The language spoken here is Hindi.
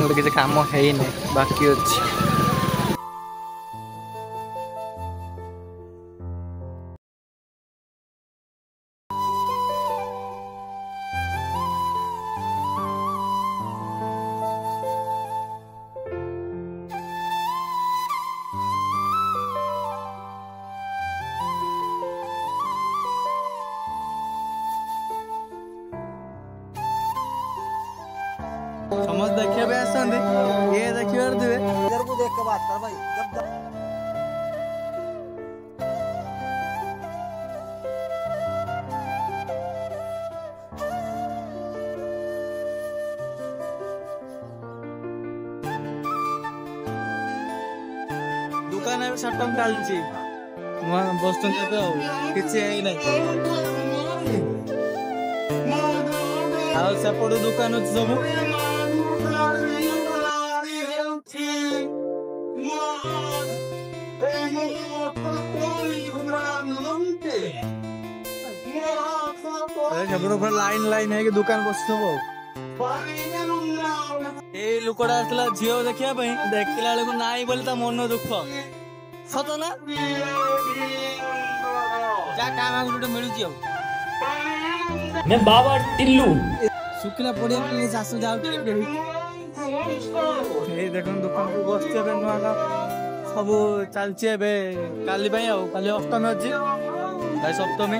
गोटे किसी काम है बाकी अच्छी। समझ देखिए ये देखिए इधर को देख के बात कर भाई। दुकान सटम चलती बस किसी सेपट दुकान अच्छी सब सेपट लाइन लाइन है दुकान बस सब ये लुकड़ा आसला झील देखा देखला बेलू नाई बोली मन दुख सत ना क्या काम मिलू मैं बाबा टिल्लू शुक्ला पड़िया चाष जाऊ देख दुकान को बस नुआ सब चलती काली काली अष्टमी अच्छी सप्तमी